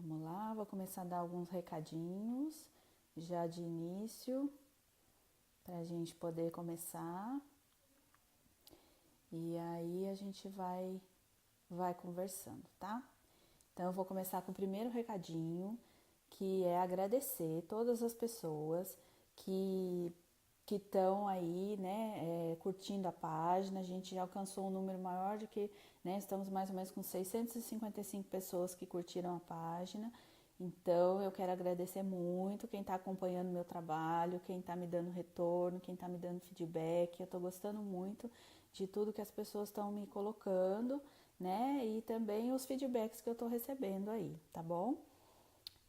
Vamos lá, vou começar a dar alguns recadinhos já de início para a gente poder começar. E aí a gente vai conversando, tá? Então eu vou começar com o primeiro recadinho, que é agradecer todas as pessoas que estão aí, né, curtindo a página. A gente já alcançou um número maior de que, né, estamos mais ou menos com 655 pessoas que curtiram a página. Então eu quero agradecer muito quem está acompanhando o meu trabalho, quem está me dando retorno, quem está me dando feedback. Eu estou gostando muito de tudo que as pessoas estão me colocando, né, e também os feedbacks que eu estou recebendo aí, tá bom?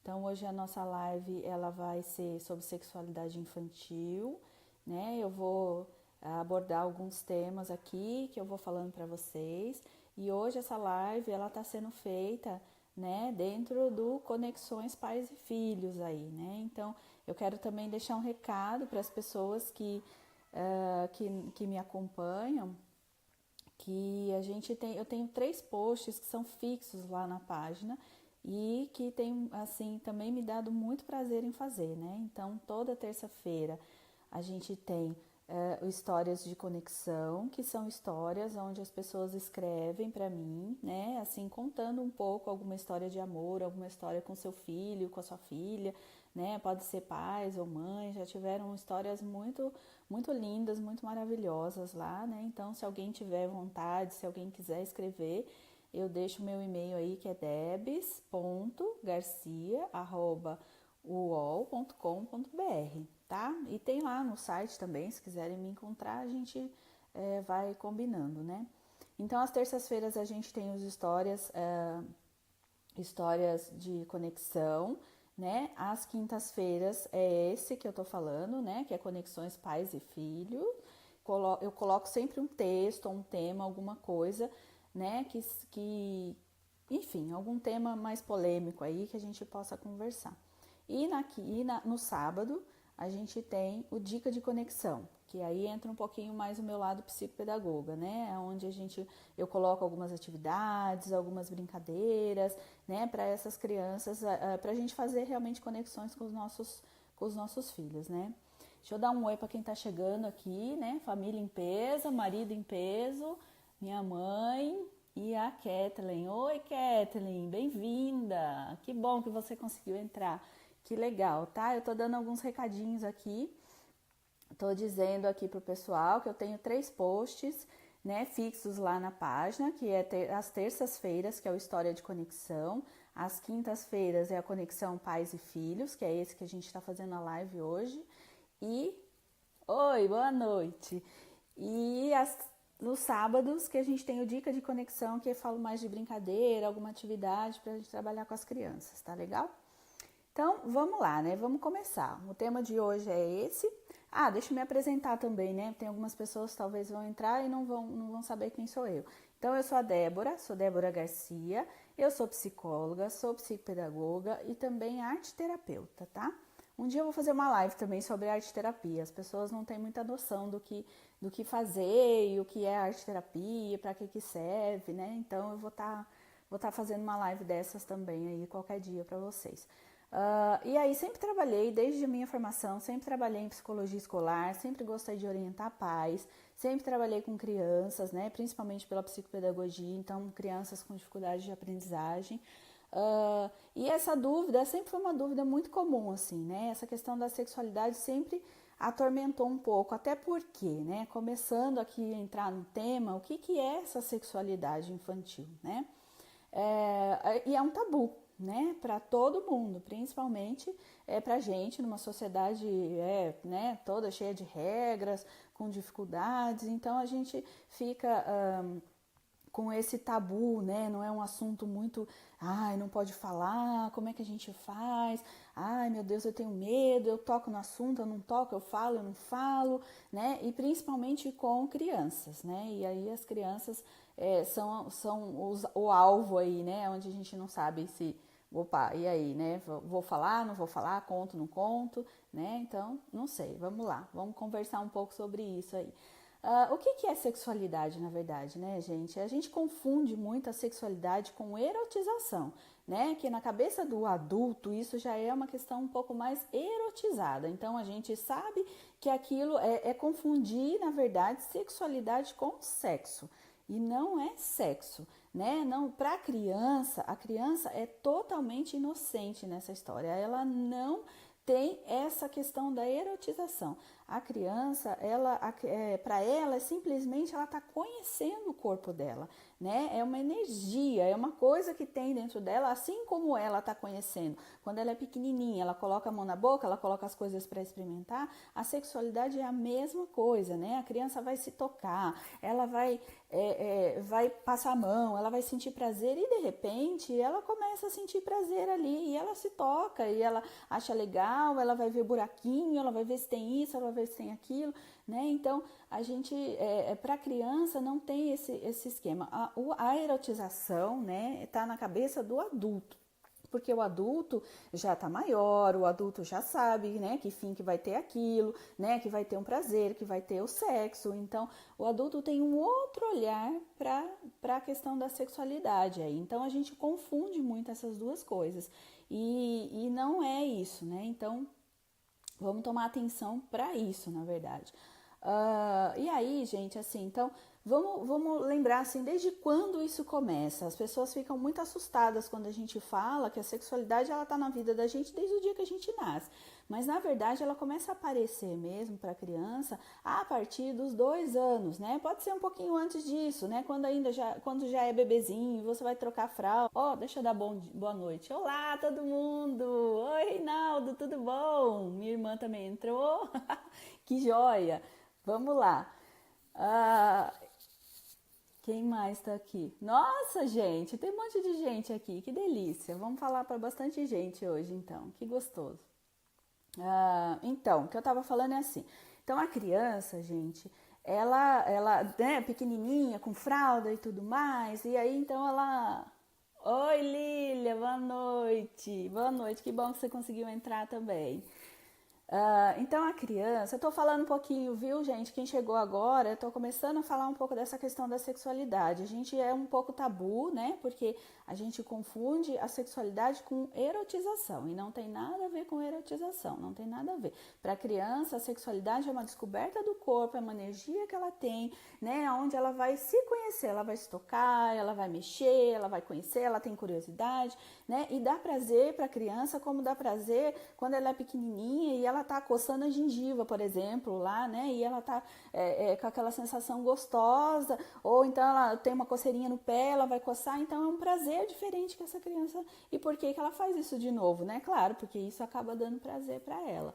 Então hoje a nossa live ela vai ser sobre sexualidade infantil, né? Eu vou abordar alguns temas aqui que eu vou falando para vocês. E hoje essa live ela está sendo feita, né, dentro do Conexões Pais e Filhos aí, né? Então eu quero também deixar um recado para as pessoas que me acompanham, que eu tenho 3 posts que são fixos lá na página e que tem, assim, também me dado muito prazer em fazer, né? Então, toda terça-feira a gente tem histórias de conexão, que são histórias onde as pessoas escrevem para mim, né? Assim, contando um pouco alguma história de amor, alguma história com seu filho, com a sua filha, né? Pode ser pais ou mães, já tiveram histórias muito lindas, muito maravilhosas lá, né? Então, se alguém tiver vontade, se alguém quiser escrever, eu deixo meu e-mail aí, que é debs.garcia@uol.com.br, tá? E tem lá no site também, se quiserem me encontrar, a gente vai combinando, né? Então, às terças-feiras a gente tem os histórias de conexão, né? Às quintas-feiras é esse que eu tô falando, né? Que é Conexões Pais e Filhos. Eu coloco sempre um texto, um tema, alguma coisa, né? Enfim, algum tema mais polêmico aí que a gente possa conversar. No sábado a gente tem o Dica de Conexão, que aí entra um pouquinho mais o meu lado psicopedagoga, né? Onde eu coloco algumas atividades, algumas brincadeiras, né? Para essas crianças, para a gente fazer realmente conexões com os nossos filhos, né? Deixa eu dar um oi para quem está chegando aqui, né? Família em peso, marido em peso, minha mãe e a Kathleen. Oi, Kathleen, bem-vinda! Que bom que você conseguiu entrar. Que legal, tá? Eu tô dando alguns recadinhos aqui. Tô dizendo aqui pro pessoal que eu tenho 3 posts, né, fixos lá na página, que é às terças-feiras, que é o História de Conexão. Às quintas-feiras é a Conexão Pais e Filhos, que é esse que a gente está fazendo a live hoje. Oi, boa noite. E nos sábados que a gente tem o Dica de Conexão, que eu falo mais de brincadeira, alguma atividade para a gente trabalhar com as crianças, tá legal? Então, vamos lá, né? Vamos começar. O tema de hoje é esse. Deixa eu me apresentar também, né? Tem algumas pessoas que talvez vão entrar e não vão saber quem sou eu. Então, eu sou Débora Garcia, eu sou psicóloga, sou psicopedagoga e também arte terapeuta, tá? Um dia eu vou fazer uma live também sobre arte terapia. As pessoas não têm muita noção do que fazer e o que é arte terapia, para que serve, né? Então, eu vou tá fazendo uma live dessas também aí qualquer dia para vocês. E aí sempre trabalhei, desde a minha formação, sempre trabalhei em psicologia escolar, sempre gostei de orientar pais, sempre trabalhei com crianças, né, principalmente pela psicopedagogia, então crianças com dificuldade de aprendizagem. E essa dúvida sempre foi uma dúvida muito comum, assim, né, essa questão da sexualidade sempre atormentou um pouco, até porque, né, começando aqui a entrar no tema, o que é essa sexualidade infantil, né? E é um tabu, né, para todo mundo, principalmente para gente numa sociedade né, toda cheia de regras, com dificuldades, então a gente fica com esse tabu, né? Não é um assunto muito, não pode falar, como é que a gente faz? Ai, meu Deus, eu tenho medo, eu toco no assunto, eu não toco, eu falo, eu não falo, né? E principalmente com crianças, né? E aí as crianças são o alvo aí, né? Onde a gente não sabe se, opa, e aí, né? Vou falar, não vou falar, conto, não conto, né? Então, não sei, vamos lá, vamos conversar um pouco sobre isso aí. O que é sexualidade, na verdade, né, gente? A gente confunde muito a sexualidade com erotização, né? Que na cabeça do adulto isso já é uma questão um pouco mais erotizada. Então a gente sabe que aquilo é confundir, na verdade, sexualidade com sexo. E não é sexo, né? Não, para a criança é totalmente inocente nessa história. Ela não tem essa questão da erotização. A criança, para ela, simplesmente ela está conhecendo o corpo dela, né? É uma energia, é uma coisa que tem dentro dela, assim como ela está conhecendo. Quando ela é pequenininha, ela coloca a mão na boca, ela coloca as coisas para experimentar. A sexualidade é a mesma coisa, né? A criança vai se tocar, ela vai passar a mão, ela vai sentir prazer e de repente ela começa a sentir prazer ali e ela se toca e ela acha legal, ela vai ver buraquinho, ela vai ver se tem isso, ela vai ver se tem aquilo, né? Então a gente, para a criança não tem esse esquema. A erotização, né, está na cabeça do adulto. Porque o adulto já está maior, o adulto já sabe, né, que fim que vai ter aquilo, né, que vai ter um prazer, que vai ter o sexo. Então, o adulto tem um outro olhar para a questão da sexualidade aí. Então, a gente confunde muito essas duas coisas. E não é isso, né? Então, vamos tomar atenção para isso, na verdade. E aí, gente, assim, então, vamos lembrar, assim, desde quando isso começa? As pessoas ficam muito assustadas quando a gente fala que a sexualidade, ela tá na vida da gente desde o dia que a gente nasce. Mas, na verdade, ela começa a aparecer mesmo para a criança a partir dos 2 anos, né? Pode ser um pouquinho antes disso, né? Quando já é bebezinho, você vai trocar a fralda. Deixa eu dar boa noite. Olá, todo mundo! Oi, Reinaldo, tudo bom? Minha irmã também entrou. Que joia! Vamos lá. Quem mais tá aqui? Nossa, gente, tem um monte de gente aqui. Que delícia. Vamos falar para bastante gente hoje, então. Que gostoso. Então, o que eu tava falando é assim. Então, a criança, gente, ela, né, pequenininha, com fralda e tudo mais. E aí, então, ela... Oi, Lília, boa noite. Boa noite, que bom que você conseguiu entrar também. Então a criança, eu tô falando um pouquinho, viu, gente? Quem chegou agora, eu tô começando a falar um pouco dessa questão da sexualidade. A gente é um pouco tabu, né? Porque a gente confunde a sexualidade com erotização e não tem nada a ver com erotização, não tem nada a ver. Para a criança, a sexualidade é uma descoberta do corpo, é uma energia que ela tem, né? Onde ela vai se conhecer, ela vai se tocar, ela vai mexer, ela vai conhecer, ela tem curiosidade, né? E dá prazer para a criança, como dá prazer quando ela é pequenininha e ela tá coçando a gengiva, por exemplo, lá, né? E ela tá com aquela sensação gostosa, ou então ela tem uma coceirinha no pé, ela vai coçar, então é um prazer diferente que essa criança. E por que ela faz isso de novo, né? Claro, porque isso acaba dando prazer para ela.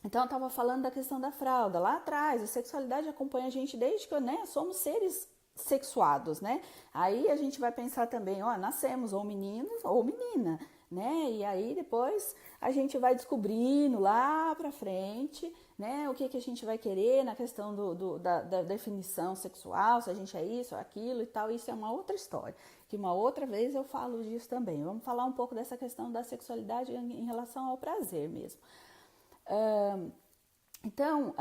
Então eu estava falando da questão da fralda. Lá atrás, a sexualidade acompanha a gente desde que, né, somos seres sexuados, né? Aí a gente vai pensar também, nascemos ou meninos ou menina, né? E aí depois a gente vai descobrindo lá pra frente, né? O que a gente vai querer na questão da definição sexual, se a gente é isso ou aquilo e tal. Isso é uma outra história, que uma outra vez eu falo disso também. Vamos falar um pouco dessa questão da sexualidade em relação ao prazer mesmo. Então,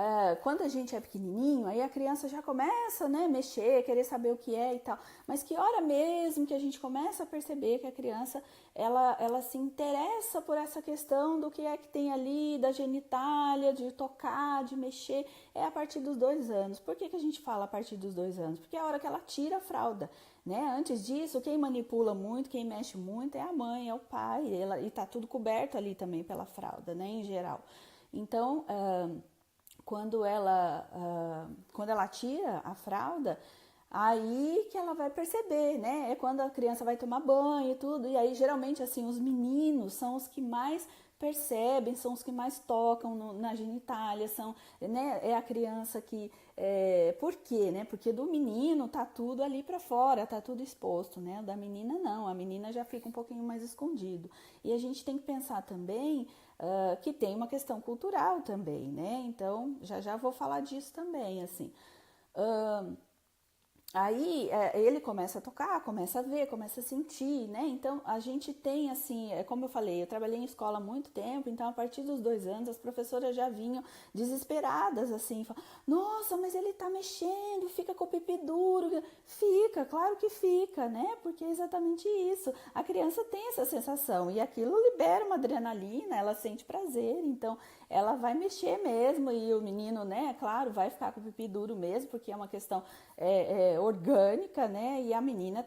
quando a gente é pequenininho, aí a criança já começa, né, mexer, querer saber o que é e tal. Mas que hora mesmo que a gente começa a perceber que a criança, ela se interessa por essa questão do que é que tem ali, da genitália, de tocar, de mexer, é a partir dos 2 anos. Por que a gente fala a partir dos 2 anos? Porque é a hora que ela tira a fralda, né? Antes disso, quem manipula muito, quem mexe muito é a mãe, é o pai, e tá tudo coberto ali também pela fralda, né, em geral. Então, quando ela tira a fralda, aí que ela vai perceber, né? É quando a criança vai tomar banho e tudo. E aí, geralmente, assim, os meninos são os que mais percebem, são os que mais tocam na genitália, né? É a criança que... por quê, né? Porque do menino tá tudo ali para fora, tá tudo exposto, né? Da menina não, a menina já fica um pouquinho mais escondido. E a gente tem que pensar também que tem uma questão cultural também, né? Então, já vou falar disso também, assim. Aí ele começa a tocar, começa a ver, começa a sentir, né? Então a gente tem assim, como eu falei, eu trabalhei em escola há muito tempo, então a partir dos 2 anos as professoras já vinham desesperadas assim, nossa, mas ele tá mexendo, fica com o pipi duro. Fica, claro que fica, né? Porque é exatamente isso. A criança tem essa sensação e aquilo libera uma adrenalina, ela sente prazer, então ela vai mexer mesmo e o menino, né, claro, vai ficar com o pipi duro mesmo, porque é uma questão orgânica, né? E a menina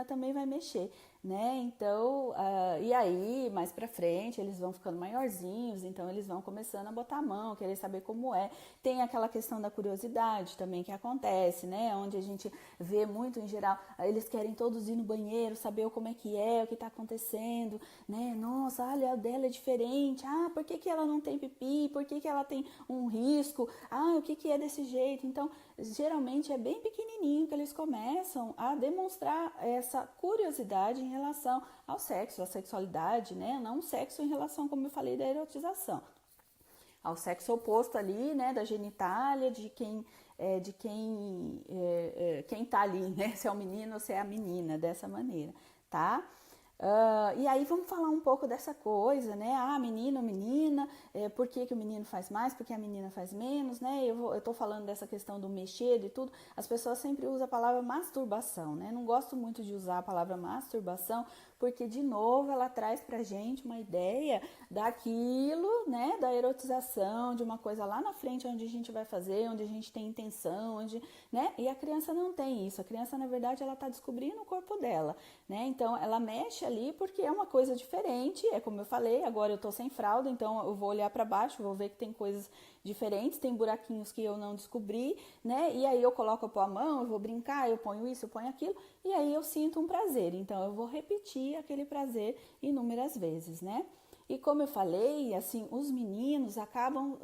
também vai mexer, né? Então, e aí, mais pra frente, eles vão ficando maiorzinhos, então eles vão começando a botar a mão, querer saber como é. Tem aquela questão da curiosidade também que acontece, né? Onde a gente vê muito em geral, eles querem todos ir no banheiro, saber como é, o que tá acontecendo, né? Nossa, olha, a dela é diferente. Ah, por que ela não tem pipi? Por que ela tem um risco? Ah, o que é desse jeito? Então, geralmente é bem pequenininho que eles começam a demonstrar essa curiosidade em relação ao sexo, à sexualidade, né? Não o sexo em relação, como eu falei, da erotização, ao sexo oposto ali, né? Da genitália, quem tá ali, né? Se é o menino ou se é a menina, dessa maneira, tá? E aí vamos falar um pouco dessa coisa, né? Ah, menino, menina, por que o menino faz mais, por que a menina faz menos, né? Eu tô falando dessa questão do mexer e tudo, as pessoas sempre usam a palavra masturbação, né? Não gosto muito de usar a palavra masturbação, porque, de novo, ela traz pra gente uma ideia daquilo, né? Da erotização, de uma coisa lá na frente, onde a gente vai fazer, onde a gente tem intenção, né? E a criança não tem isso, a criança, na verdade, ela tá descobrindo o corpo dela, né? Então, ela mexe ali porque é uma coisa diferente, é como eu falei, agora eu tô sem fralda, então eu vou olhar para baixo, vou ver que tem coisas diferentes, tem buraquinhos que eu não descobri, né? E aí eu coloco a mão, eu vou brincar, eu ponho isso, eu ponho aquilo, e aí eu sinto um prazer. Então eu vou repetir aquele prazer inúmeras vezes, né? E como eu falei, assim, os meninos acabam,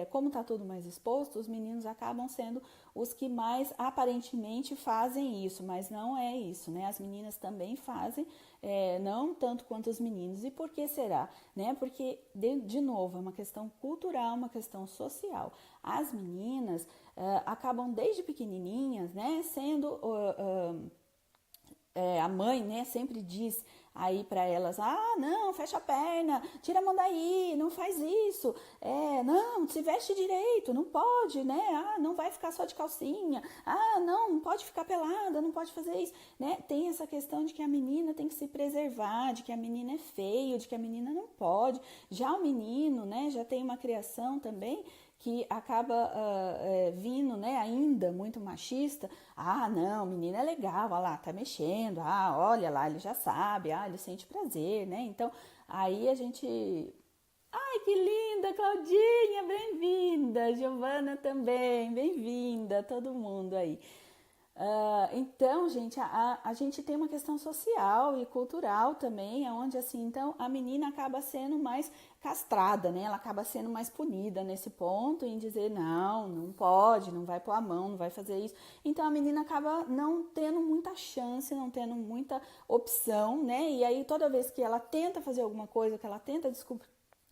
como está tudo mais exposto, os meninos acabam sendo os que mais aparentemente fazem isso, mas não é isso, né? As meninas também fazem, não tanto quanto os meninos. E por que será? Né? Porque, de novo, é uma questão cultural, uma questão social. As meninas acabam desde pequenininhas, né, sendo... a mãe, né, sempre diz aí para elas, ah, não, fecha a perna, tira a mão daí, não faz isso, não, se veste direito, não pode, né, ah, não vai ficar só de calcinha, ah, não pode ficar pelada, não pode fazer isso, né, tem essa questão de que a menina tem que se preservar, de que a menina é feio, de que a menina não pode, já o menino, né, já tem uma criação também que acaba vindo, né, ainda muito machista. Ah, não, menina é legal, olha lá, tá mexendo, ah, olha lá, ele já sabe, ah, ele sente prazer, né? Então, aí a gente... Ai, que linda, Claudinha, bem-vinda, Giovana também, bem-vinda, todo mundo aí. Então, gente, a gente tem uma questão social e cultural também, onde assim, então a menina acaba sendo mais castrada, né? Ela acaba sendo mais punida nesse ponto, em dizer não, não pode, não vai pôr a mão, não vai fazer isso. Então a menina acaba não tendo muita chance, não tendo muita opção, né? E aí toda vez que ela tenta fazer alguma coisa, que ela tenta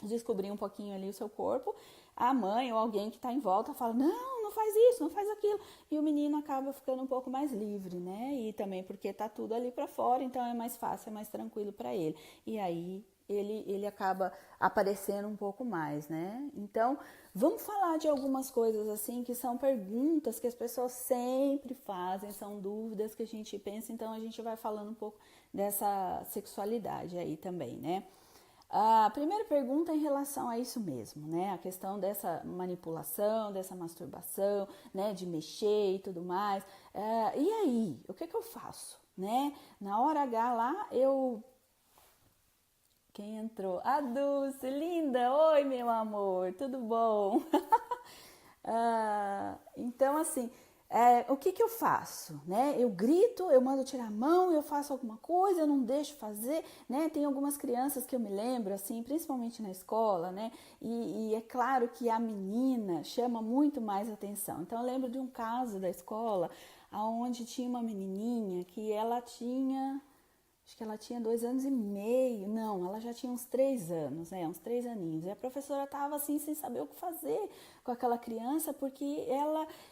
descobrir um pouquinho ali o seu corpo, a mãe ou alguém que está em volta fala, não faz isso, não faz aquilo. E o menino acaba ficando um pouco mais livre, né? E também porque tá tudo ali para fora, então é mais fácil, é mais tranquilo para ele. E aí ele acaba aparecendo um pouco mais, né? Então, vamos falar de algumas coisas assim que são perguntas que as pessoas sempre fazem, são dúvidas que a gente pensa, então a gente vai falando um pouco dessa sexualidade aí também, né? A primeira pergunta é em relação a isso mesmo, né? A questão dessa manipulação, dessa masturbação, né? De mexer e tudo mais. E aí, o que eu faço, né? Na hora H lá, Quem entrou? A Dulce, linda! Oi, meu amor, tudo bom? Então, assim, o que eu faço, né? Eu grito, eu mando tirar a mão, eu faço alguma coisa, eu não deixo fazer, né? Tem algumas crianças que eu me lembro, assim, principalmente na escola, né? E é claro que a menina chama muito mais atenção. Então, eu lembro de um caso da escola, onde tinha uma menininha que ela tinha... acho que ela tinha 2 anos e meio, não, ela já tinha uns 3 anos, né, uns 3 aninhos. E a professora estava assim, sem saber o que fazer com aquela criança, porque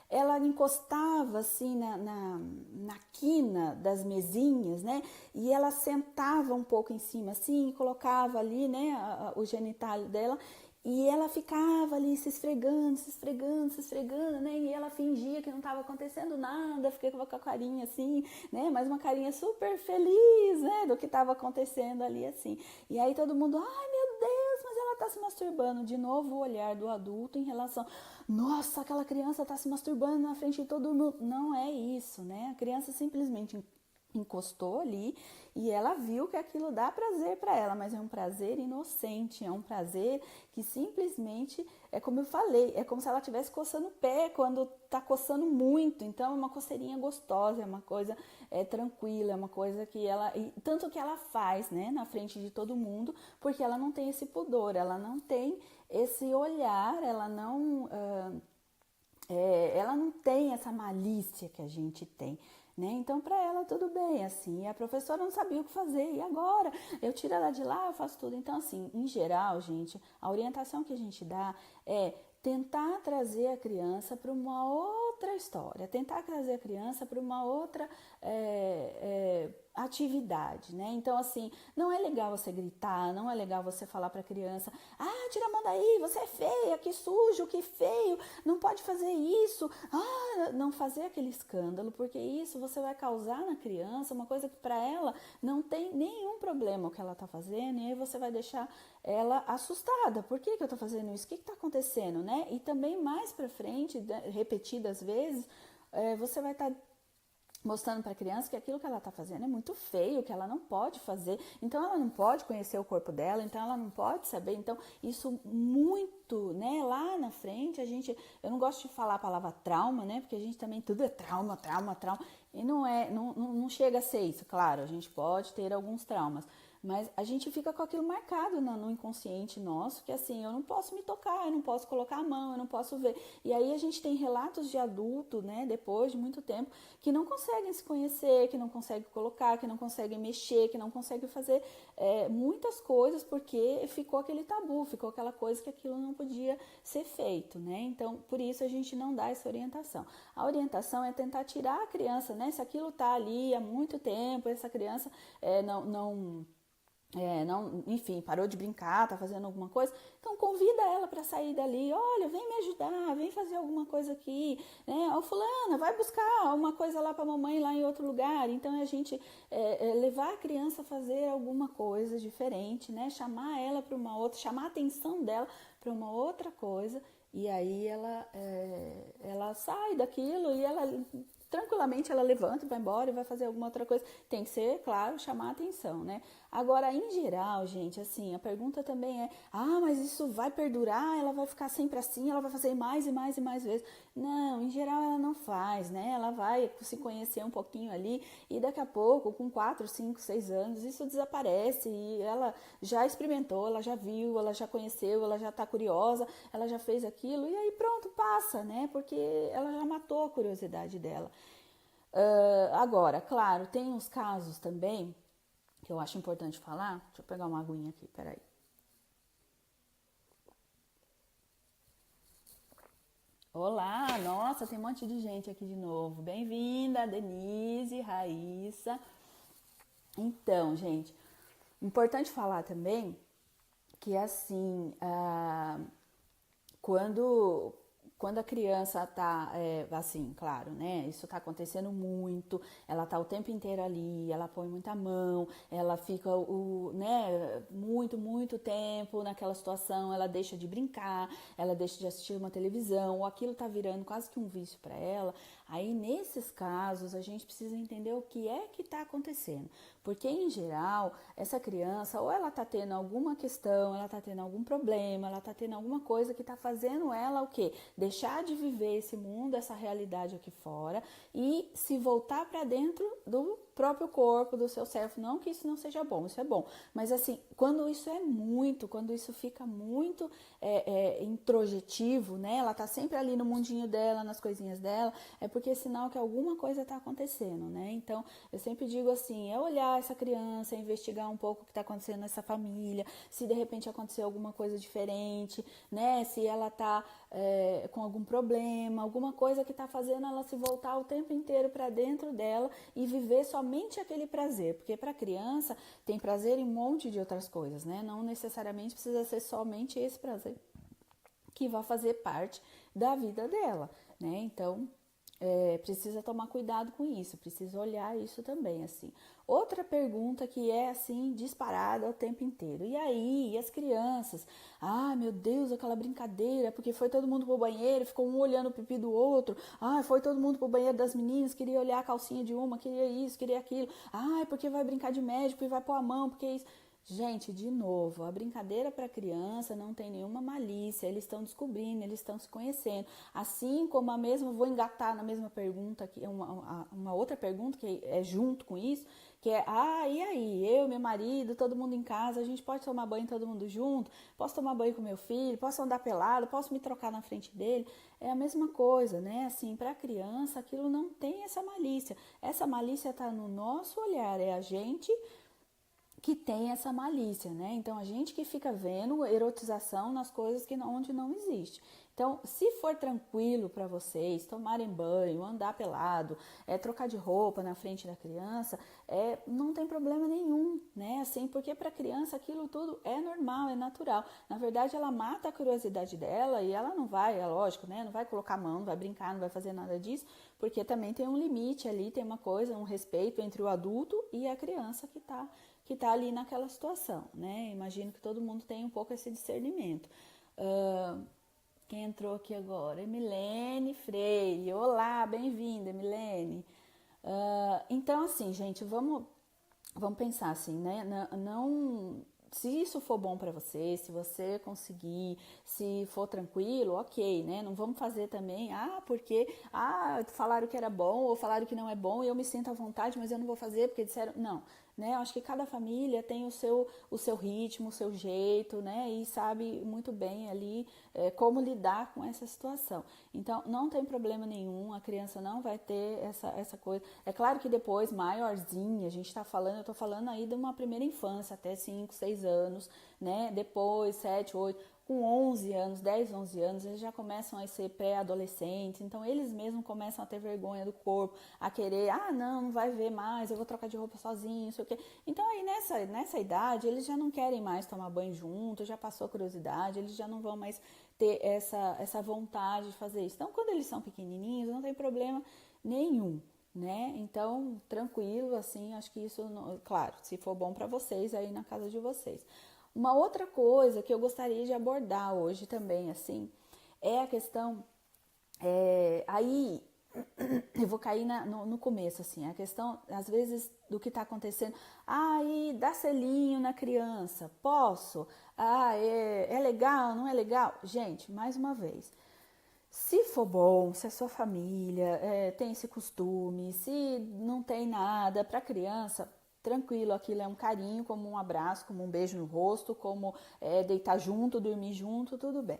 ela encostava assim na quina das mesinhas, né, e ela sentava um pouco em cima assim, e colocava ali, né, o genitália dela, e ela ficava ali se esfregando, se esfregando, se esfregando, né? E ela fingia que não estava acontecendo nada, ficava com a carinha assim, né? Mas uma carinha super feliz, né? Do que estava acontecendo ali assim. E aí todo mundo, ai meu Deus, mas ela está se masturbando. De novo o olhar do adulto em relação, nossa, aquela criança está se masturbando na frente de todo mundo. Não é isso, né? A criança simplesmente encostou ali e ela viu que aquilo dá prazer para ela, mas é um prazer inocente, é um prazer que simplesmente, é como eu falei, é como se ela estivesse coçando o pé quando tá coçando muito, então é uma coceirinha gostosa, é uma coisa tranquila, é uma coisa que ela, tanto que ela faz, né, na frente de todo mundo, porque ela não tem esse pudor, ela não tem esse olhar, ela não tem essa malícia que a gente tem, né? Então, para ela, tudo bem, assim. E a professora não sabia o que fazer. E agora? Eu tiro ela de lá, eu faço tudo. Então, assim, em geral, gente, a orientação que a gente dá é tentar trazer a criança para uma outra história, tentar trazer a criança para uma outra atividade, né? Então, assim, não é legal você gritar, não é legal você falar para a criança, ah, tira a mão daí, você é feia, que sujo, que feio, não pode fazer isso, não fazer aquele escândalo, porque isso você vai causar na criança uma coisa que para ela não tem nenhum problema o que ela tá fazendo, e aí você vai deixar ela assustada, por que eu tô fazendo isso, o que tá acontecendo, né? E também mais para frente, repetidas vezes, você vai estar mostrando para a criança que aquilo que ela está fazendo é muito feio, que ela não pode fazer, então ela não pode conhecer o corpo dela, então ela não pode saber, então isso muito, né, lá na frente eu não gosto de falar a palavra trauma, né, porque a gente também tudo é trauma, e não chega a ser isso, claro, a gente pode ter alguns traumas, mas a gente fica com aquilo marcado no inconsciente nosso, que assim, eu não posso me tocar, eu não posso colocar a mão, eu não posso ver. E aí a gente tem relatos de adulto, né, depois de muito tempo, que não conseguem se conhecer, que não conseguem colocar, que não conseguem mexer, que não conseguem fazer muitas coisas, porque ficou aquele tabu, ficou aquela coisa que aquilo não podia ser feito, né? Então, por isso a gente não dá essa orientação. A orientação é tentar tirar a criança, né? Se aquilo tá ali há muito tempo, essa criança enfim, parou de brincar, tá fazendo alguma coisa, então convida ela para sair dali, olha, vem me ajudar, vem fazer alguma coisa aqui, né, ó, fulana, vai buscar uma coisa lá para mamãe lá em outro lugar, então a gente levar a criança a fazer alguma coisa diferente, né, chamar ela para uma outra, chamar a atenção dela para uma outra coisa, e aí ela sai daquilo e ela tranquilamente ela levanta e vai embora e vai fazer alguma outra coisa. Tem que ser, claro, chamar a atenção, né? Agora, em geral, gente, assim, a pergunta também é, mas isso vai perdurar, ela vai ficar sempre assim, ela vai fazer mais e mais e mais vezes. Não, em geral ela não faz, né? Ela vai se conhecer um pouquinho ali e daqui a pouco, com 4, 5, 6 anos, isso desaparece e ela já experimentou, ela já viu, ela já conheceu, ela já tá curiosa, ela já fez aquilo e aí pronto, passa, né? Porque ela já matou a curiosidade dela. Agora, claro, tem uns casos também que eu acho importante falar. Deixa eu pegar uma aguinha aqui, peraí. Olá, nossa, tem um monte de gente aqui de novo. Bem-vinda, Denise, Raíssa. Então, gente, importante falar também que assim, quando a criança tá, assim, claro, né, isso tá acontecendo muito, ela tá o tempo inteiro ali, ela põe muita mão, ela fica, né, muito tempo naquela situação, ela deixa de brincar, ela deixa de assistir uma televisão, ou aquilo tá virando quase que um vício para ela, aí nesses casos a gente precisa entender o que é que tá acontecendo, porque em geral, essa criança, ou ela tá tendo alguma questão, ela tá tendo algum problema, ela tá tendo alguma coisa que tá fazendo ela o quê? Deixar de viver esse mundo, essa realidade aqui fora e se voltar para dentro do próprio corpo, do seu cérebro. Não que isso não seja bom, isso é bom. Mas assim, quando isso fica muito introjetivo, né? Ela tá sempre ali no mundinho dela, nas coisinhas dela, é porque é sinal que alguma coisa está acontecendo, né? Então, eu sempre digo assim, é olhar essa criança, investigar um pouco o que está acontecendo nessa família, se de repente aconteceu alguma coisa diferente, né? Se ela está com algum problema, alguma coisa que está fazendo ela se voltar o tempo inteiro para dentro dela e viver somente aquele prazer, porque para a criança tem prazer em um monte de outras coisas, né? Não necessariamente precisa ser somente esse prazer que vai fazer parte da vida dela, né? Então, precisa tomar cuidado com isso, precisa olhar isso também, assim. Outra pergunta que é, assim, disparada o tempo inteiro. E aí, e as crianças? Ah, meu Deus, aquela brincadeira, porque foi todo mundo pro banheiro, ficou um olhando o pipi do outro. Ah, foi todo mundo pro banheiro das meninas, queria olhar a calcinha de uma, queria isso, queria aquilo. Ah, porque vai brincar de médico e vai pôr a mão, porque isso... Gente, de novo, a brincadeira para criança não tem nenhuma malícia, eles estão descobrindo, eles estão se conhecendo. Assim como a mesma, vou engatar na mesma pergunta, que uma outra pergunta que é junto com isso, que é, e aí, eu, meu marido, todo mundo em casa, a gente pode tomar banho todo mundo junto? Posso tomar banho com meu filho? Posso andar pelado? Posso me trocar na frente dele? É a mesma coisa, né? Assim, para a criança, aquilo não tem essa malícia. Essa malícia está no nosso olhar, é a gente que tem essa malícia, né? Então, a gente que fica vendo erotização nas coisas onde não existe. Então, se for tranquilo para vocês tomarem banho, andar pelado, trocar de roupa na frente da criança, não tem problema nenhum, né? Assim, porque para a criança aquilo tudo é normal, é natural. Na verdade, ela mata a curiosidade dela e ela não vai, é lógico, né? Não vai colocar a mão, não vai brincar, não vai fazer nada disso, porque também tem um limite ali, tem uma coisa, um respeito entre o adulto e a criança que tá ali naquela situação, né? Imagino que todo mundo tem um pouco esse discernimento. Quem entrou aqui agora? Milene Freire. Olá, bem-vinda, Milene. Então, assim, gente, vamos pensar assim, né? Não, se isso for bom para você, se você conseguir, se for tranquilo, ok, né? Não vamos fazer também, porque falaram que era bom ou falaram que não é bom e eu me sinto à vontade, mas eu não vou fazer porque disseram, não. Né? Eu acho que cada família tem o seu ritmo, o seu jeito, né? E sabe muito bem ali como lidar com essa situação. Então, não tem problema nenhum, a criança não vai ter essa coisa. É claro que depois, maiorzinha, eu tô falando aí de uma primeira infância, até 5, 6 anos, né? Depois, 7, 8... Com 11 anos, 10, 11 anos, eles já começam a ser pré-adolescentes, então eles mesmos começam a ter vergonha do corpo, a querer, não vai ver mais, eu vou trocar de roupa sozinho, não sei o quê. Então aí nessa idade, eles já não querem mais tomar banho junto, já passou a curiosidade, eles já não vão mais ter essa vontade de fazer isso. Então quando eles são pequenininhos, não tem problema nenhum, né? Então, tranquilo, assim, acho que isso, claro, se for bom para vocês aí na casa de vocês. Uma outra coisa que eu gostaria de abordar hoje também, assim, é a questão, aí eu vou cair no começo, assim, a questão, às vezes, do que está acontecendo, e dá selinho na criança, posso? É legal, não é legal? Gente, mais uma vez, se for bom, se a sua família tem esse costume, se não tem nada para a criança, tranquilo, aquilo é um carinho, como um abraço, como um beijo no rosto, como deitar junto, dormir junto, tudo bem.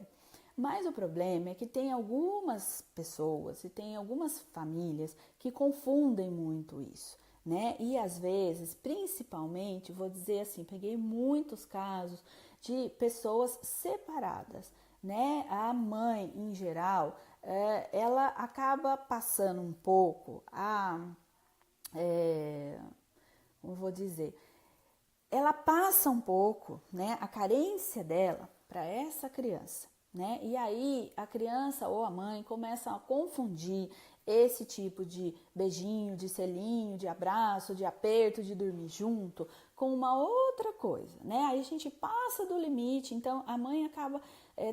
Mas o problema é que tem algumas pessoas e tem algumas famílias que confundem muito isso, né? E às vezes, principalmente, vou dizer assim, peguei muitos casos de pessoas separadas, né? A mãe, em geral, ela acaba passando um pouco como vou dizer, ela passa um pouco, né, a carência dela para essa criança, né? E aí a criança ou a mãe começam a confundir esse tipo de beijinho, de selinho, de abraço, de aperto, de dormir junto com uma outra coisa, né? Aí a gente passa do limite, então a mãe acaba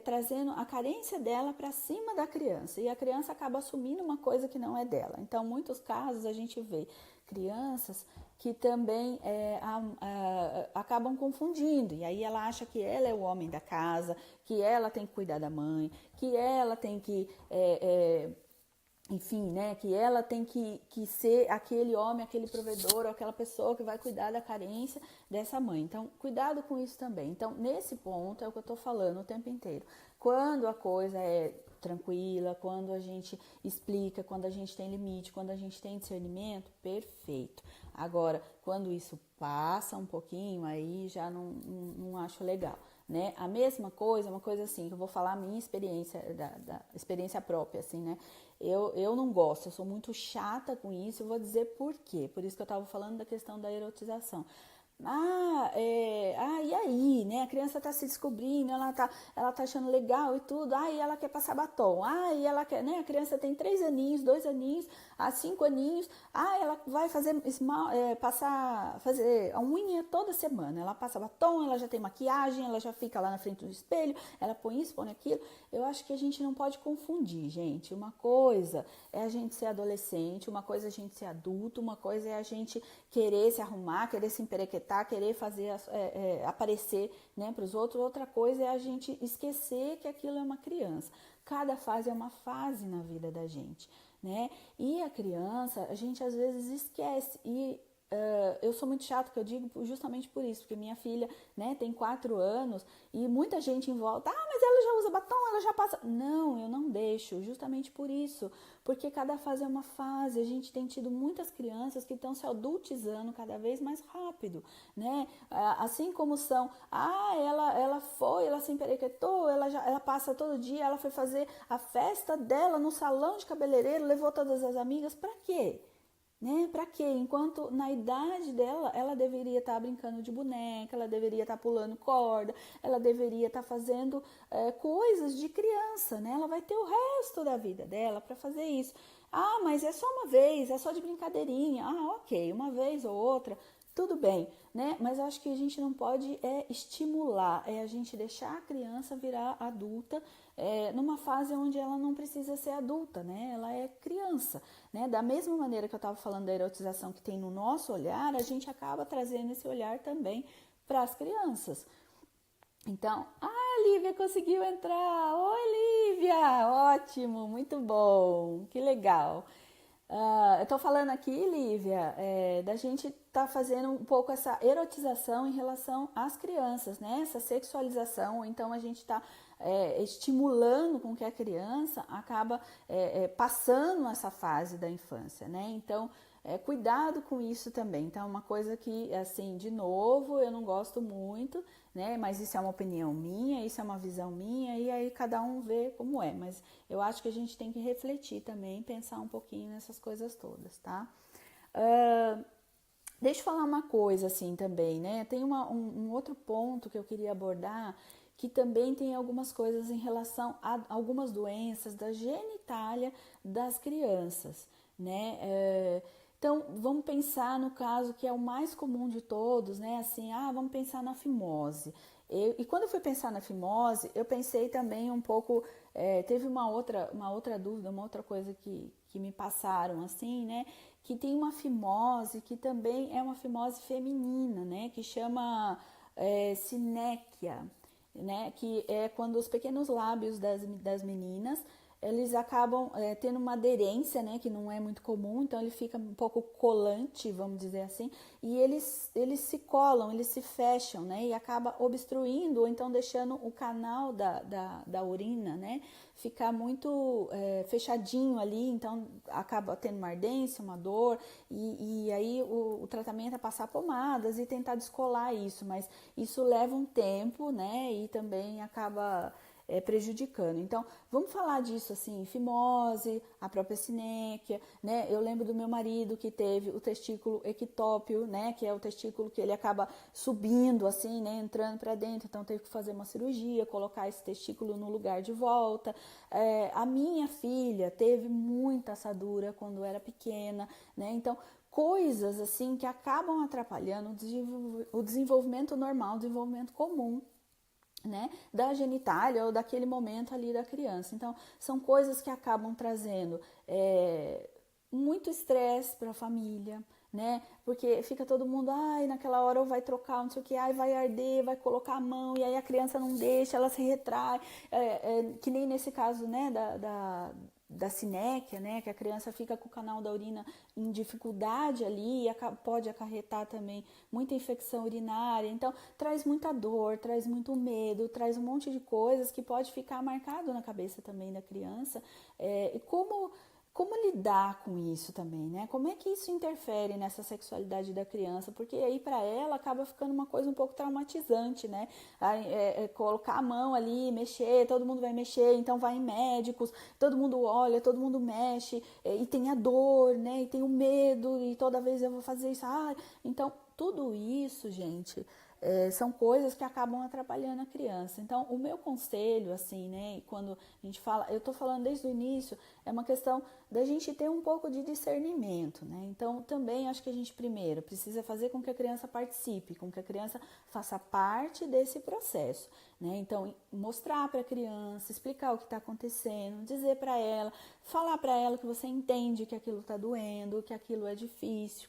trazendo a carência dela para cima da criança e a criança acaba assumindo uma coisa que não é dela. Então, em muitos casos a gente vê crianças que também acabam confundindo, e aí ela acha que ela é o homem da casa, que ela tem que cuidar da mãe, que ela tem que, enfim, né, que ela tem que ser aquele homem, aquele provedor, ou aquela pessoa que vai cuidar da carência dessa mãe. Então, cuidado com isso também. Então, nesse ponto é o que eu tô falando o tempo inteiro. Quando a coisa tranquila, quando a gente explica, quando a gente tem limite, quando a gente tem discernimento, perfeito. Agora, quando isso passa um pouquinho, aí já não acho legal, né? A mesma coisa, uma coisa assim, que eu vou falar a minha experiência, da experiência própria, assim, né? Eu não gosto, eu sou muito chata com isso, eu vou dizer por quê. Por isso que eu estava falando da questão da erotização. E aí, né? A criança tá se descobrindo, ela tá achando legal e tudo. E ela quer passar batom. E ela quer, né? A criança tem 3 aninhos, 2 aninhos, 5 aninhos. Ela vai fazer fazer a unha toda semana. Ela passa batom, ela já tem maquiagem, ela já fica lá na frente do espelho, ela põe isso, põe aquilo. Eu acho que a gente não pode confundir, gente. Uma coisa é a gente ser adolescente, uma coisa é a gente ser adulto, uma coisa é a gente querer se arrumar, querer se emperequetar, querer fazer aparecer, né, para os outros. Outra coisa é a gente esquecer que aquilo é uma criança. Cada fase é uma fase na vida da gente, né? E a criança, a gente às vezes esquece. E eu sou muito chata, que eu digo justamente por isso, porque minha filha, né, tem 4 anos e muita gente em volta, mas ela já usa batom, ela já passa. Não, eu não deixo, justamente por isso, porque cada fase é uma fase. A gente tem tido muitas crianças que estão se adultizando cada vez mais rápido, né? Assim como são, ela se emperequetou, ela passa todo dia, ela foi fazer a festa dela no salão de cabeleireiro, levou todas as amigas, pra quê? Né? Para quê? Enquanto na idade dela, ela deveria estar brincando de boneca, ela deveria estar pulando corda, ela deveria estar fazendo coisas de criança, né? Ela vai ter o resto da vida dela para fazer isso. Mas é só uma vez, é só de brincadeirinha. Ok, uma vez ou outra, tudo bem, né? Mas acho que a gente não pode estimular, a gente deixar a criança virar adulta numa fase onde ela não precisa ser adulta, né? Ela é criança, né? Da mesma maneira que eu estava falando da erotização que tem no nosso olhar, a gente acaba trazendo esse olhar também para as crianças. Então, a Lívia conseguiu entrar. Oi, Lívia! Ótimo, muito bom, que legal. Eu tô falando aqui, Lívia, da gente tá fazendo um pouco essa erotização em relação às crianças, né? Essa sexualização, então a gente tá estimulando com que a criança acaba passando essa fase da infância, né? Então, cuidado com isso também. Então, uma coisa que, assim, de novo, eu não gosto muito, né? Mas isso é uma opinião minha, isso é uma visão minha, e aí cada um vê como é. Mas eu acho que a gente tem que refletir também, pensar um pouquinho nessas coisas todas, tá? Deixa eu falar uma coisa, assim, também, né? Tem um outro ponto que eu queria abordar, que também tem algumas coisas em relação a algumas doenças da genitália das crianças, né? Então, vamos pensar no caso que é o mais comum de todos, né? Assim, vamos pensar na fimose. E quando eu fui pensar na fimose, eu pensei também um pouco, teve uma outra dúvida, uma outra coisa que me passaram, assim, né? Que tem uma fimose que também é uma fimose feminina, né? Que chama sinéquia, né? Que é quando os pequenos lábios das meninas eles acabam tendo uma aderência, né, que não é muito comum, então ele fica um pouco colante, vamos dizer assim, e eles se colam, eles se fecham, né, e acaba obstruindo, ou então deixando o canal da urina, né, ficar muito fechadinho ali, então acaba tendo uma ardência, uma dor, e aí o tratamento é passar pomadas e tentar descolar isso, mas isso leva um tempo, né, e também acaba prejudicando. Então, vamos falar disso assim, fimose, a própria sinéquia, né? Eu lembro do meu marido que teve o testículo ectópio, né? Que é o testículo que ele acaba subindo assim, né? Entrando para dentro, então teve que fazer uma cirurgia, colocar esse testículo no lugar de volta. A minha filha teve muita assadura quando era pequena, né? Então, coisas assim que acabam atrapalhando o desenvolvimento normal, o desenvolvimento comum, né, da genitália ou daquele momento ali da criança. Então, são coisas que acabam trazendo muito estresse para a família, né? Porque fica todo mundo, naquela hora ou vai trocar, não sei o que, vai arder, vai colocar a mão, e aí a criança não deixa, ela se retrai, que nem nesse caso, né, da sinéquia, né, que a criança fica com o canal da urina em dificuldade ali, e pode acarretar também muita infecção urinária. Então, traz muita dor, traz muito medo, traz um monte de coisas que pode ficar marcado na cabeça também da criança. E como lidar com isso também, né? Como é que isso interfere nessa sexualidade da criança? Porque aí para ela acaba ficando uma coisa um pouco traumatizante, né? Colocar a mão ali, mexer, todo mundo vai mexer, então vai em médicos, todo mundo olha, todo mundo mexe, e tem a dor, né? E tem o medo, e toda vez eu vou fazer isso. Então, tudo isso, gente, são coisas que acabam atrapalhando a criança. Então, o meu conselho, assim, né, quando a gente fala, eu tô falando desde o início, é uma questão da gente ter um pouco de discernimento, né? Então, também acho que a gente primeiro precisa fazer com que a criança participe, com que a criança faça parte desse processo, né? Então, mostrar para a criança, explicar o que está acontecendo, dizer para ela, falar para ela que você entende que aquilo está doendo, que aquilo é difícil,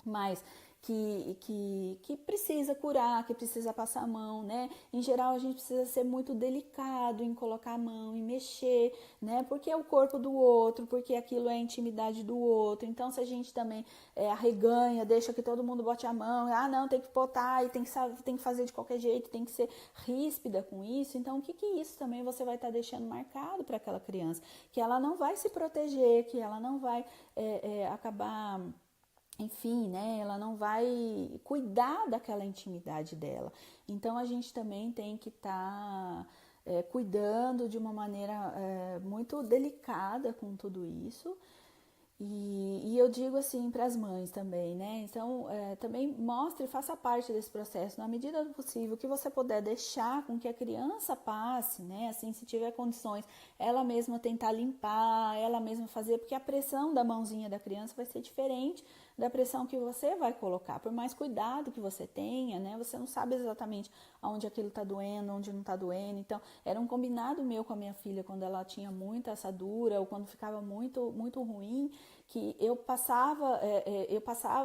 mas que precisa curar, que precisa passar a mão, né? Em geral, a gente precisa ser muito delicado em colocar a mão, em mexer, né? Porque é o corpo do outro, porque aquilo é a intimidade do outro. Então, se a gente também arreganha, deixa que todo mundo bote a mão, não, tem que botar e tem que fazer de qualquer jeito, tem que ser ríspida com isso. Então, o que isso também você vai estar deixando marcado para aquela criança? Que ela não vai se proteger, que ela não vai acabar... Enfim, né, ela não vai cuidar daquela intimidade dela. Então, a gente também tem que estar cuidando de uma maneira muito delicada com tudo isso. E eu digo assim para as mães também, né? Então, também mostre, faça parte desse processo, na medida do possível, que você puder deixar com que a criança passe, né? Assim, se tiver condições, ela mesma tentar limpar, ela mesma fazer, porque a pressão da mãozinha da criança vai ser diferente da pressão que você vai colocar. Por mais cuidado que você tenha, né? Você não sabe exatamente onde aquilo tá doendo, onde não tá doendo. Então, era um combinado meu com a minha filha quando ela tinha muita assadura ou quando ficava muito, muito ruim, que eu passava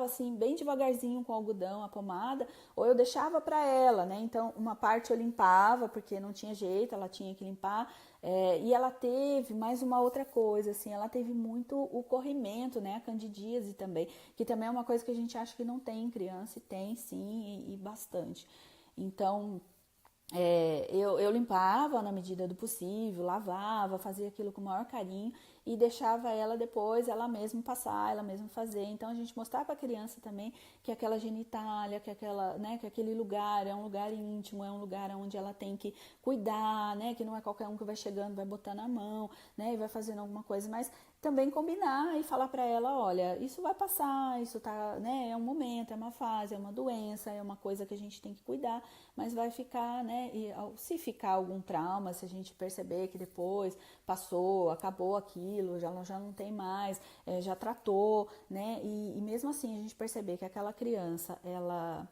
assim bem devagarzinho com o algodão, a pomada, ou eu deixava para ela, né? Então, uma parte eu limpava porque não tinha jeito, ela tinha que limpar. E ela teve mais uma outra coisa, assim, ela teve muito o corrimento, né, a candidíase também, que também é uma coisa que a gente acha que não tem em criança, e tem sim, e bastante. Então, eu limpava na medida do possível, lavava, fazia aquilo com o maior carinho e deixava ela depois, ela mesma passar, ela mesma fazer. Então, a gente mostrava para a criança também que aquela genitália, que aquele lugar é um lugar íntimo, é um lugar onde ela tem que cuidar, né? Que não é qualquer um que vai chegando, vai botar na mão, né? E vai fazendo alguma coisa, mas também combinar e falar para ela, olha, isso vai passar, isso tá, né? É um momento, é uma fase, é uma doença, é uma coisa que a gente tem que cuidar, mas vai ficar, né? E se ficar algum trauma, se a gente perceber que depois passou, acabou aquilo, ela já não tem mais, já tratou, né? E mesmo assim a gente perceber que aquela criança, ela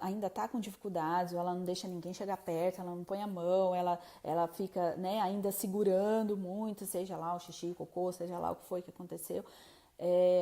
ainda está com dificuldades, ou ela não deixa ninguém chegar perto, ela não põe a mão, ela fica, né, ainda segurando muito, seja lá o xixi, o cocô, seja lá o que foi que aconteceu,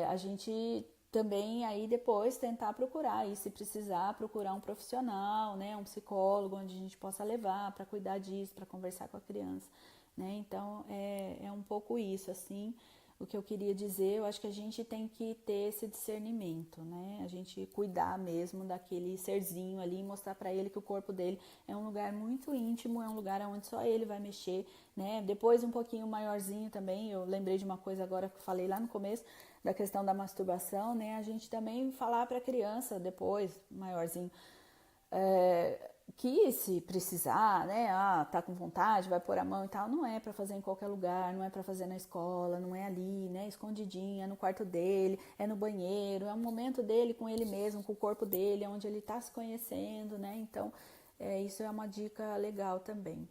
a gente também aí depois tentar procurar, e se precisar, procurar um profissional, né, um psicólogo, onde a gente possa levar para cuidar disso, para conversar com a criança, né? Então, é um pouco isso, assim, o que eu queria dizer. Eu acho que a gente tem que ter esse discernimento, né? A gente cuidar mesmo daquele serzinho ali e mostrar para ele que o corpo dele é um lugar muito íntimo, é um lugar onde só ele vai mexer, né? Depois, um pouquinho maiorzinho também, eu lembrei de uma coisa agora que eu falei lá no começo, da questão da masturbação, né? A gente também falar para a criança depois, maiorzinho, que se precisar, né, tá com vontade, vai pôr a mão e tal, não é para fazer em qualquer lugar, não é para fazer na escola, não é ali, né, escondidinha, é no quarto dele, é no banheiro, é um momento dele com ele mesmo, com o corpo dele, é onde ele tá se conhecendo, né, então isso é uma dica legal também.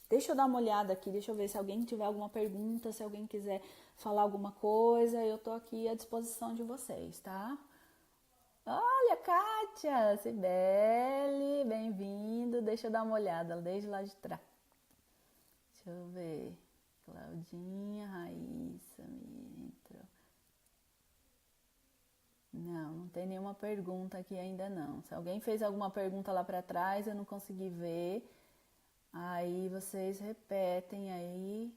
Deixa eu dar uma olhada aqui, deixa eu ver se alguém tiver alguma pergunta, se alguém quiser falar alguma coisa, eu tô aqui à disposição de vocês, tá? Olha, Kátia, Cibele, bem-vindo. Deixa eu dar uma olhada desde lá de trás. Deixa eu ver. Claudinha, Raíssa, entrou. Não tem nenhuma pergunta aqui ainda não. Se alguém fez alguma pergunta lá para trás, eu não consegui ver. Aí vocês repetem aí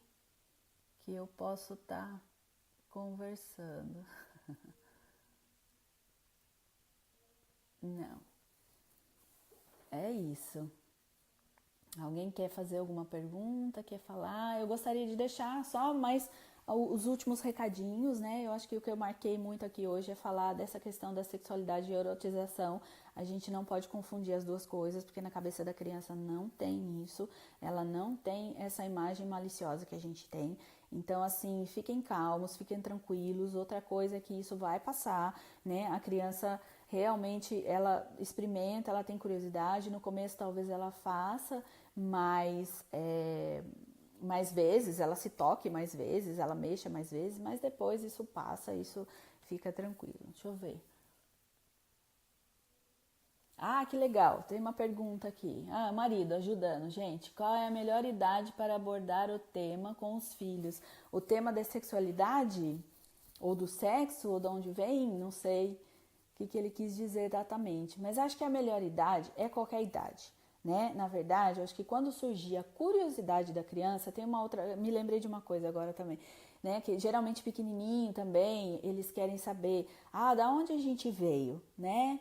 que eu posso estar conversando. Não, é isso. Alguém quer fazer alguma pergunta, quer falar? Eu gostaria de deixar só mais os últimos recadinhos, né? Eu acho que o que eu marquei muito aqui hoje é falar dessa questão da sexualidade e erotização. A gente não pode confundir as duas coisas, porque na cabeça da criança não tem isso, ela não tem essa imagem maliciosa que a gente tem. Então, assim, fiquem calmos, fiquem tranquilos. Outra coisa é que isso vai passar, né? A criança realmente, ela experimenta, ela tem curiosidade. No começo, talvez ela faça mais vezes, ela se toque mais vezes, ela mexa mais vezes, mas depois isso passa, isso fica tranquilo. Deixa eu ver. Ah, que legal, tem uma pergunta aqui. Ah, marido ajudando. Gente, qual é a melhor idade para abordar o tema com os filhos? O tema da sexualidade? Ou do sexo? Ou de onde vem? Não sei o que ele quis dizer exatamente. Mas acho que a melhor idade é qualquer idade, né? Na verdade, eu acho que quando surgir a curiosidade da criança, tem uma outra... Me lembrei de uma coisa agora também, né? Que geralmente pequenininho também, eles querem saber, da onde a gente veio, né?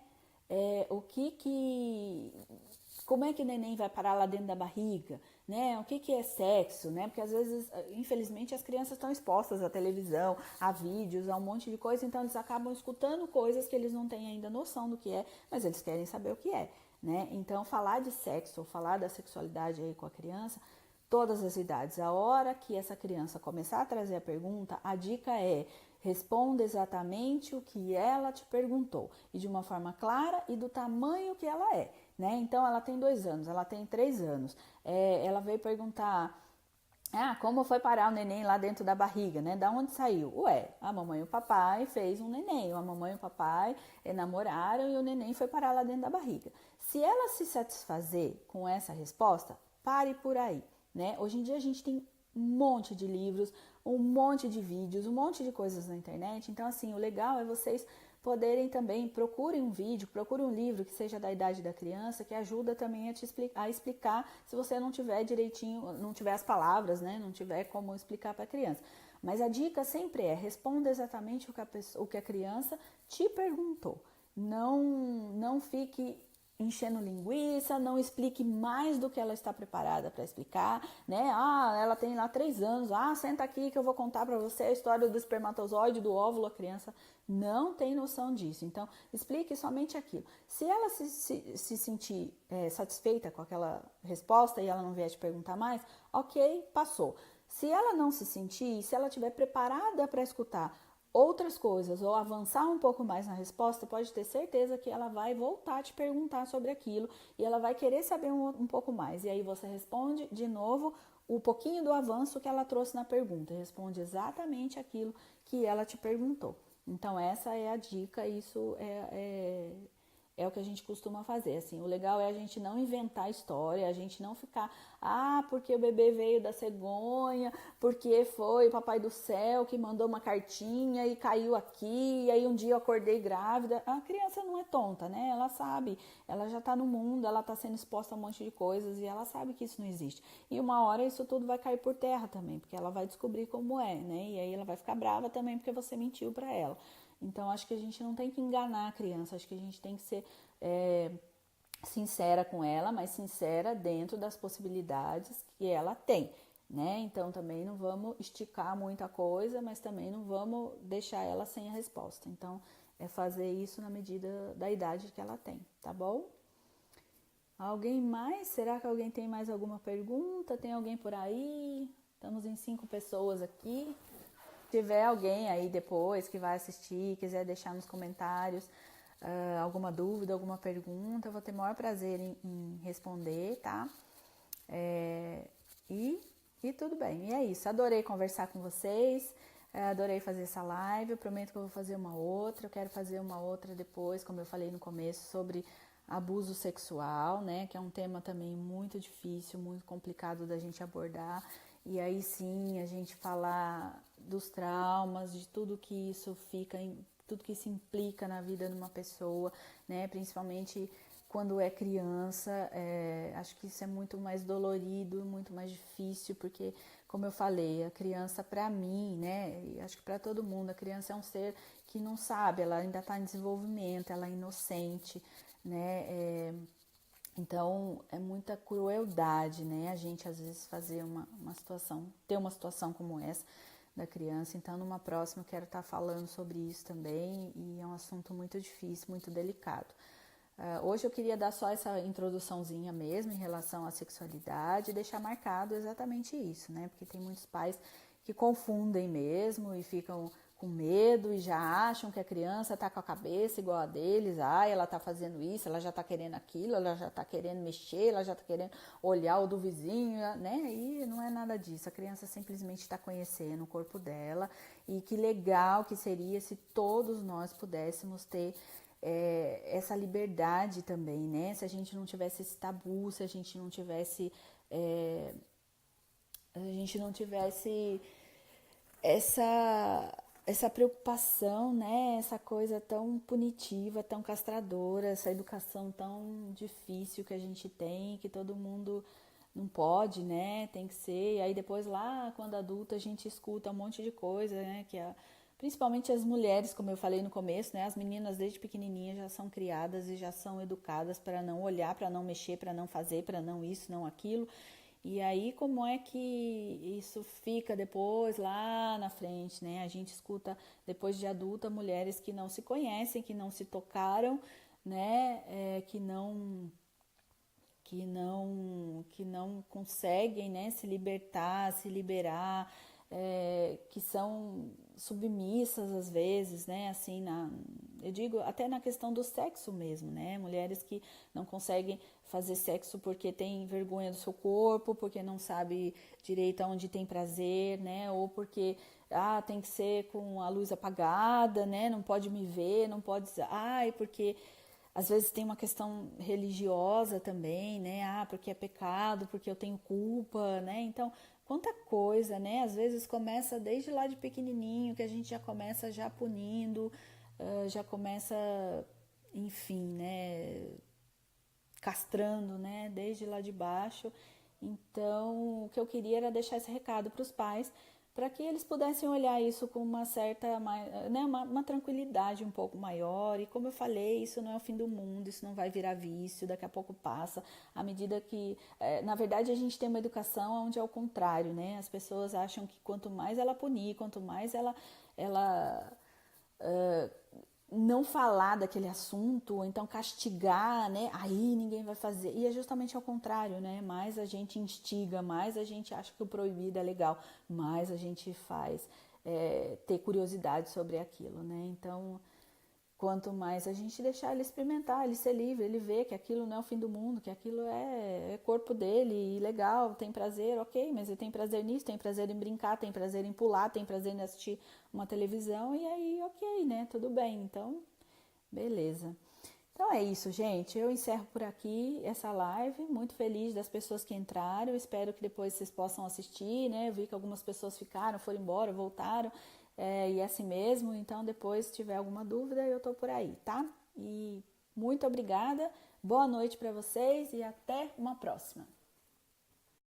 Como é que o neném vai parar lá dentro da barriga, né? O que é sexo, né? Porque às vezes, infelizmente, as crianças estão expostas à televisão, a vídeos, a um monte de coisa, então eles acabam escutando coisas que eles não têm ainda noção do que é, mas eles querem saber o que é, né? Então, falar de sexo ou falar da sexualidade aí com a criança, todas as idades. A hora que essa criança começar a trazer a pergunta, a dica é: responda exatamente o que ela te perguntou e de uma forma clara e do tamanho que ela é, né? Então, ela tem 2 anos, ela tem 3 anos. Ela veio perguntar: como foi parar o neném lá dentro da barriga, né? Da onde saiu? Ué, a mamãe e o papai fez um neném. A mamãe e o papai namoraram e o neném foi parar lá dentro da barriga. Se ela se satisfazer com essa resposta, pare por aí, né? Hoje em dia a gente tem um monte de livros, um monte de vídeos, um monte de coisas na internet. Então, assim, o legal é vocês poderem também, procurem um vídeo, procurem um livro que seja da idade da criança, que ajuda também a explicar, se você não tiver direitinho, não tiver as palavras, né, não tiver como explicar para a criança. Mas a dica sempre é: responda exatamente o que a criança te perguntou. Não fique enchendo linguiça, não explique mais do que ela está preparada para explicar, né? Ela tem lá 3 anos, senta aqui que eu vou contar para você a história do espermatozoide, do óvulo. A criança não tem noção disso, então explique somente aquilo. Se ela se sentir satisfeita com aquela resposta e ela não vier te perguntar mais, ok, passou. Se ela não se sentir, se ela estiver preparada para escutar outras coisas ou avançar um pouco mais na resposta, pode ter certeza que ela vai voltar a te perguntar sobre aquilo e ela vai querer saber um pouco mais. E aí você responde de novo o pouquinho do avanço que ela trouxe na pergunta, responde exatamente aquilo que ela te perguntou. Então essa é a dica, isso é o que a gente costuma fazer, assim. O legal é a gente não inventar história, a gente não ficar, porque o bebê veio da cegonha, porque foi o papai do céu que mandou uma cartinha e caiu aqui, e aí um dia eu acordei grávida. A criança não é tonta, né? Ela sabe, ela já tá no mundo, ela tá sendo exposta a um monte de coisas e ela sabe que isso não existe. E uma hora isso tudo vai cair por terra também, porque ela vai descobrir como é, né? E aí ela vai ficar brava também porque você mentiu para ela. Então, acho que a gente não tem que enganar a criança, acho que a gente tem que ser sincera com ela, mas sincera dentro das possibilidades que ela tem, né? Então, também não vamos esticar muita coisa, mas também não vamos deixar ela sem a resposta. Então, é fazer isso na medida da idade que ela tem, tá bom? Alguém mais? Será que alguém tem mais alguma pergunta? Tem alguém por aí? Estamos em 5 pessoas aqui. Se tiver alguém aí depois que vai assistir, quiser deixar nos comentários alguma dúvida, alguma pergunta, eu vou ter o maior prazer em responder, tá? E tudo bem, e é isso. Adorei conversar com vocês, adorei fazer essa live. Eu prometo que eu vou fazer uma outra. Eu quero fazer uma outra depois, como eu falei no começo, sobre abuso sexual, né? Que é um tema também muito difícil, muito complicado da gente abordar. E aí sim, a gente falar dos traumas, de tudo que isso tudo que isso implica na vida de uma pessoa, né? Principalmente quando é criança, acho que isso é muito mais dolorido, muito mais difícil, porque como eu falei, a criança para mim, né, e acho que para todo mundo, a criança é um ser que não sabe, ela ainda está em desenvolvimento, ela é inocente, né, então é muita crueldade, né, a gente às vezes fazer uma situação, ter uma situação como essa da criança. Então numa próxima eu quero estar falando sobre isso também, e é um assunto muito difícil, muito delicado. Hoje eu queria dar só essa introduçãozinha mesmo em relação à sexualidade e deixar marcado exatamente isso, né? Porque tem muitos pais que confundem mesmo e ficam com medo e já acham que a criança tá com a cabeça igual a deles. Ela tá fazendo isso, ela já tá querendo aquilo, ela já tá querendo mexer, ela já tá querendo olhar o do vizinho, né? E não é nada disso. A criança simplesmente está conhecendo o corpo dela, e que legal que seria se todos nós pudéssemos ter essa liberdade também, né? Se a gente não tivesse esse tabu, se a gente não tivesse essa preocupação, né? Essa coisa tão punitiva, tão castradora, essa educação tão difícil que a gente tem, que todo mundo não pode, né? Tem que ser. E aí depois lá, quando adulta, a gente escuta um monte de coisa, né? Principalmente as mulheres, como eu falei no começo, né? As meninas desde pequenininhas já são criadas e já são educadas para não olhar, para não mexer, para não fazer, para não isso, não aquilo. E aí como é que isso fica depois lá na frente, né? A gente escuta depois de adulta mulheres que não se conhecem, que não se tocaram, né? Que não conseguem, né, se libertar, se liberar, que são submissas às vezes, né, assim, eu digo até na questão do sexo mesmo, né, mulheres que não conseguem fazer sexo porque tem vergonha do seu corpo, porque não sabe direito aonde tem prazer, né, ou porque tem que ser com a luz apagada, né, não pode me ver, não pode, porque às vezes tem uma questão religiosa também, né? Porque é pecado, porque eu tenho culpa, né? Então, quanta coisa, né? Às vezes começa desde lá de pequenininho, que a gente já começa já punindo, já começa, enfim, né? Castrando, né? Desde lá de baixo. Então, o que eu queria era deixar esse recado para os pais, para que eles pudessem olhar isso com uma certa, né, uma tranquilidade um pouco maior. E como eu falei, isso não é o fim do mundo, isso não vai virar vício, daqui a pouco passa, à medida que, na verdade, a gente tem uma educação onde é o contrário, né? As pessoas acham que quanto mais ela punir, quanto mais ela não falar daquele assunto, ou então castigar, né? Aí ninguém vai fazer. E é justamente ao contrário, né? Mais a gente instiga, mais a gente acha que o proibido é legal, mais a gente faz ter curiosidade sobre aquilo, né? Então, quanto mais a gente deixar ele experimentar, ele ser livre, ele ver que aquilo não é o fim do mundo, que aquilo é corpo dele, e legal, tem prazer, ok, mas ele tem prazer nisso, tem prazer em brincar, tem prazer em pular, tem prazer em assistir uma televisão, e aí, ok, né, tudo bem, então, beleza. Então é isso, gente, eu encerro por aqui essa live, muito feliz das pessoas que entraram, espero que depois vocês possam assistir, né, eu vi que algumas pessoas ficaram, foram embora, voltaram, e é assim mesmo, então depois se tiver alguma dúvida eu tô por aí, tá? E muito obrigada, boa noite para vocês e até uma próxima.